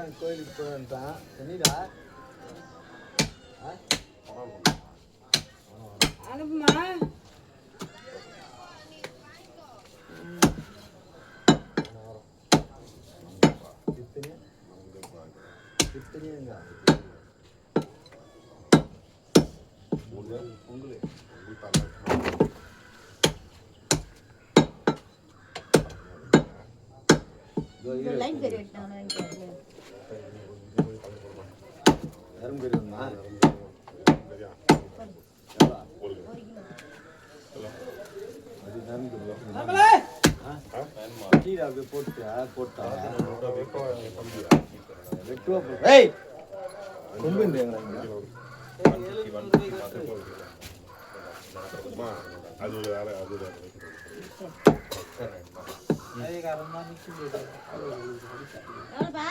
மச்சான் கோயிலுக்கு போயிட்டான் சொன்னீடா அனுப்புமா கித்தனியங்க பொங்கல் லைன் பேர் எடுத்தாங்க யாரும் போயிருந்தா போட்டா எவ்வளோப்பா